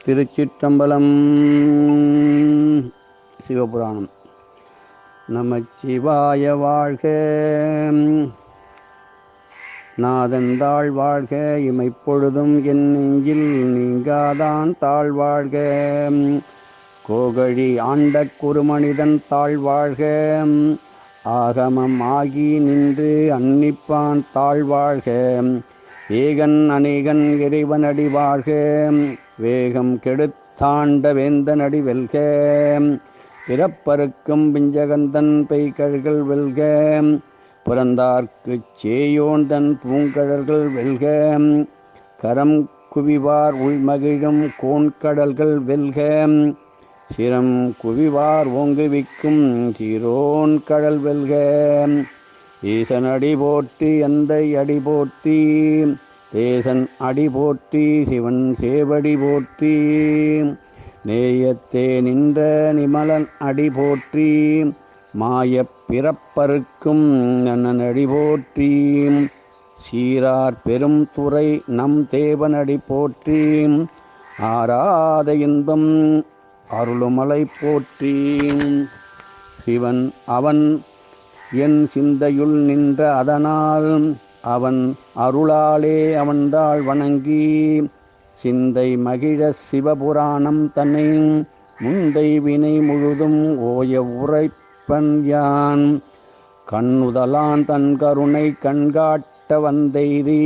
திருச்சிற்றம்பலம். சிவபுராணம். நமச்சிவாய வாழ்க. நாதந்தாள் வாழ்க. இமைப்பொழுதும் என் நெஞ்சில் நீங்காதான் தாழ்வாழ்க. கோகழி ஆண்ட குறுமனிதன் தாழ்வாழ்க. ஆகமம் ஆகி நின்று அன்னிப்பான் தாழ்வாழ்க. ஏகன் அநேகன் இறைவனடி வாழ்க. வேகம் கெடுத்தாண்ட வேந்தனடி வெல்க. பிறப்பருக்கும் பிஞ்சகந்தன் பெய்கழல்கள் வெல்க. பிறந்தார்க்குச் சேயோன் பூங்கழல்கள் வெல்க. கரம் குவிவார் உள்மகிழும் கோண்கடல்கள் வெல்க. சிரம் குவிவார் ஓங்குவிக்கும் சீரோன் கடல் வெல்க. ஈசன் அடி போற்றி எந்தை அடி போற்றி. தேசன் அடி போற்றி சிவன் சேவடி போற்றி. நேயத்தே நின்ற நிமலன் அடி போற்றி. மாயப் பிறப்பருக்கும் நன்னன் அடி போற்றி. சீரார் பெரும் துறை நம் தேவனடி போற்றி. ஆராத இன்பம் அருளுமலை போற்றி. சிவன் அவன் என் சிந்தையுள் நின்ற அதனால் அவன் அருளாலே அவன்தாள் வணங்கி சிந்தை மகிழ சிவபுராணம் தன்னை முந்தை வினை முழுதும் ஓய உரைப்பன் யான். கண்ணுதலான் தன் கருணை கண்காட்ட வந்தெய்தி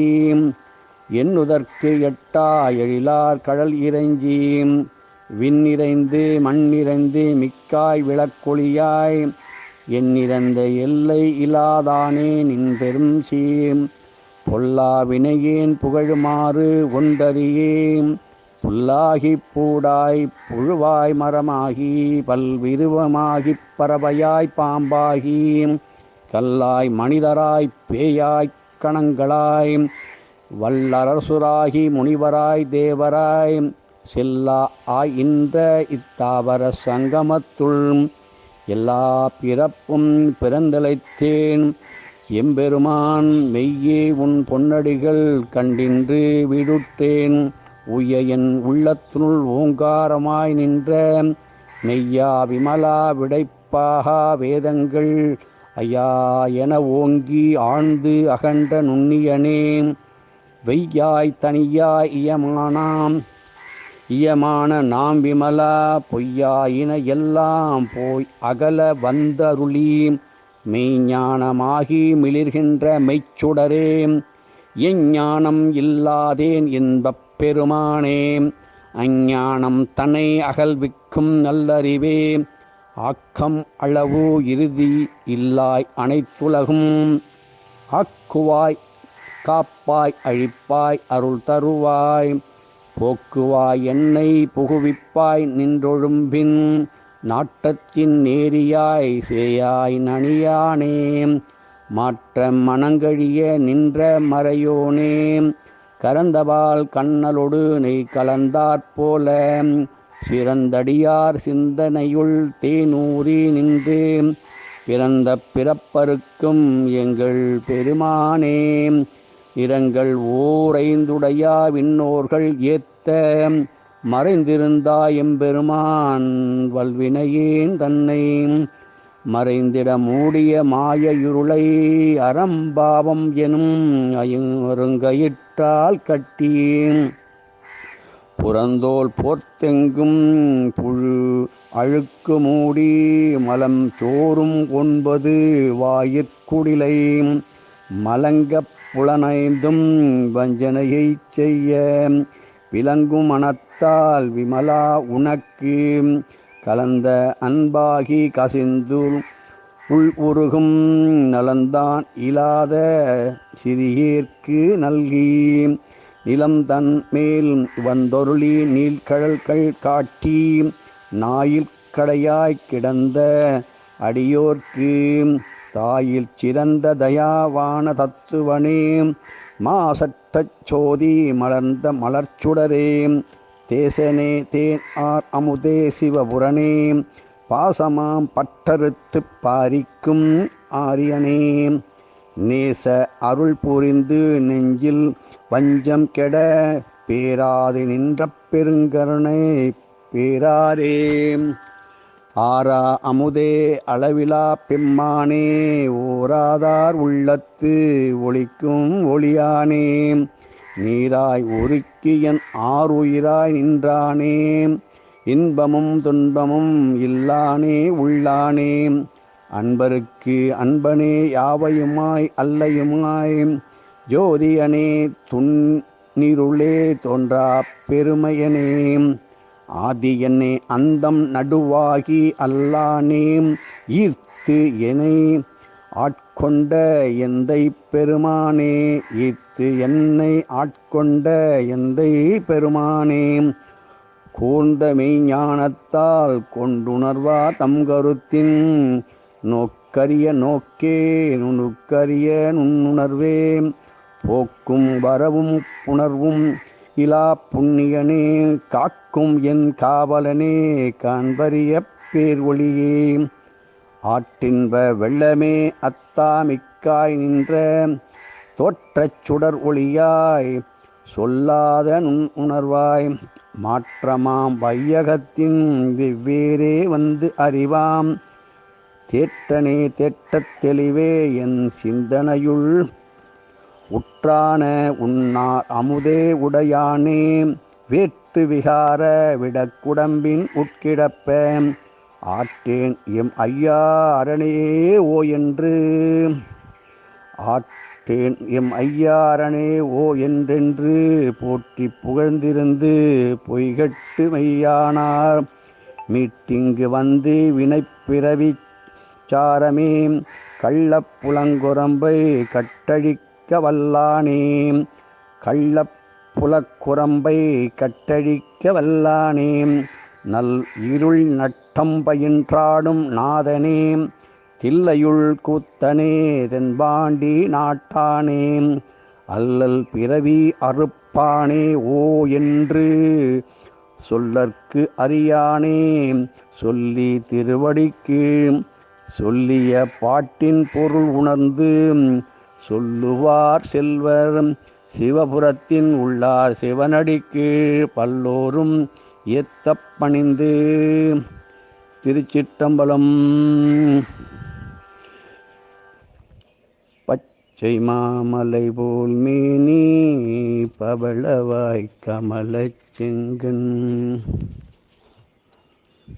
எண்ணுதற்கு எட்டா எழிலார் கடல் இறைஞ்சி விண்ணிறைந்து மண்ணிறைந்து மிக்காய் விளக்கொளியாய் எண்ணிறந்த எல்லை இலாதானே நின் பெரும் சீம். பொல்லா வினையேன் புகழுமாறு ஒன்றறியேன். புல்லாகிப் பூடாய் புழுவாய் மரமாகி பல்விருவமாகிப் பறவையாய் பாம்பாகி கல்லாய் மனிதராய் பேயாய்க் கணங்களாய் வல்லரசுராகி முனிவராய் தேவராய் செல்லா ஆயின்ற இத்தாவர சங்கமத்துள் எல்லா பிறப்பும் பிறந்தழைத்தேன். எம்பெருமான் மெய்யே உன் பொன்னடிகள் கண்டின்று விடுத்தேன். உய்ய என் உள்ளத்துள் ஓங்காரமாய் நின்ற மெய்யா விமலா விடைப்பாகா வேதங்கள் ஐயா என ஓங்கி ஆழ்ந்து அகன்ற நுண்ணியனே. வெய்யாய் தனியாய் இயமான நாம் விமலா பொய்யாயின எல்லாம் போய் அகல வந்தருளி மெய்ஞானமாகி மிளிர்கின்ற மெய்ச்சுடரே. எஞ்ஞானம் இல்லாதேன் என்பப் பெருமானே. அஞ்ஞானம் தன்னை அகல்விக்கும் நல்லறிவே. ஆக்கம் அளவு இறுதி இல்லாய் அனைத்துலகும் ஆக்குவாய் காப்பாய் அழிப்பாய் அருள் தருவாய். போக்குவாய் என்னை புகுவிப்பாய் நின்றொழும்பின் நாட்டத்தின் நேரியாய் சேயாய் நனியானே. மாற்ற மனங்கழிய நின்ற மறையோனே. கரந்தபால் கண்ணலொடு நெய் கலந்தாற்போல சிறந்தடியார் சிந்தனையுள் தேனூறி நின்று பிறந்த பிறப்பருக்கும் எங்கள் பெருமானே. இரங்கள் ஓரைந்துடையா விண்ணோர்கள் ஏத்த மறைந்திருந்தாய் எம்பெருமான் வல்வினையேன் தன்னை மறைந்திட மூடிய மாய இருளை அறம்பாவம் எனும் அருங்கயிற்றால் கட்டி புறந்தோல் போர்த்தெங்கும் புழு அழுக்கு மூடி மலம் சோறும் 9 வாயிற்குடிலை மலங்கப் புலனைந்தும் வஞ்சனையைச் செய்ய விளங்கும் மனத்தால் விமலா உனக்கு கலந்த அன்பாகி கசிந்து உள் உருகும் நலந்தான் இலாத சிறியேற்கு நல்கி நிலம்தன் மேல் வந்தொருளி நீள்கழல்கள் காட்டி நாயில் கடையாய்க் கிடந்த அடியோர்க்கு தாயில் சிறந்த தயாவான தத்துவனே. மாசற்றச் சோதி மலர்ந்த மலர்ச்சுடரே. தேசனே தேன் ஆர் அமுதே சிவபுரனே. பாசமாம் பற்றறுத்துப் பாரிக்கும் ஆரியனே. நேச அருள் புரிந்து நெஞ்சில் வஞ்சம் கெட பேராது நின்ற பெருங்கருணை பேராரே. ஆரா அமுதே அளவிலா பெம்மானே ஓராதார் உள்ளத்து ஒளிக்கும் ஒளியானே நீராய் ஒருக்கியன் ஆறுயிராய் நின்றானே இன்பமும் துன்பமும் இல்லானே உள்ளானே அன்பருக்கு அன்பனே யாவையுமாய் அல்லையுமாய் ஜோதியனே துன்னிருளே தோன்றா பெருமையனே ஆதியனே அந்தம் நடுவாகி அல்லானே ஈர்த்து என்னை ஆட்கொண்ட எந்தை பெருமானே ஈர்த்து என்னை ஆட்கொண்ட எந்தை பெருமானே கூர்ந்த மெய்ஞானத்தால் கொண்டுணர்வா தம் கருத்தின் நோக்கரிய நோக்கே நுணுக்கரிய நுண்ணுணர்வே போக்கும் வரவும் புணர்வும் இலா புண்ணியனே காக்கும் என் காவலனே காண்பரிய பேர் ஒளியே ஆற்றின்ப வெள்ளமே அத்தாமிக்காய் நின்ற தோற்றச் சுடர் ஒளியாய் சொல்லாத உணர்வாய் மாற்றமாம் வையகத்தின் வெவ்வேறே வந்து அறிவாம் தேற்றனே தேற்றத் தெளிவே என் சிந்தனையுள் உற்றான உன்னார் அமுதே உடையானே வேற்று விகார விடக்குடம்பின் உட்கிடப்ப ஆற்றேன் எம் ஐயா அரணே ஓ என்று ஆற்றேன் எம் ஐயா அரணே ஓ என்றென்று போற்றி புகழ்ந்திருந்து பொய்கட்டு மெய்யானார் மீட்டிங்கு வந்து வினைப்பிறவி சாரமே கள்ளப் புலங்குரம்பை கட்டழிக்க வல்லானே கள்ளப் புலக்குரம்பை கட்டழிக்க வல்லானே நல் இருள் நட்டம் பயின்றாடும் நாதனே தில்லையுள் கூத்தனே தென்பாண்டி நாட்டானே அல்லல் பிறவி அறுப்பானே ஓ என்று சொல்லற்கு அறியானே சொல்லி திருவடிக்கு சொல்லிய பாட்டின் பொருள் உணர்ந்து சொல்லுவார் செல்வர் சிவபுரத்தின் உள்ளார் சிவனடிக்கு பல்லோரும் ஏத்தப் பணிந்து. திருச்சிற்றம்பலம். பச்சை மாமலை போல் மேனி பவளவாய் கமலச் செங்கன்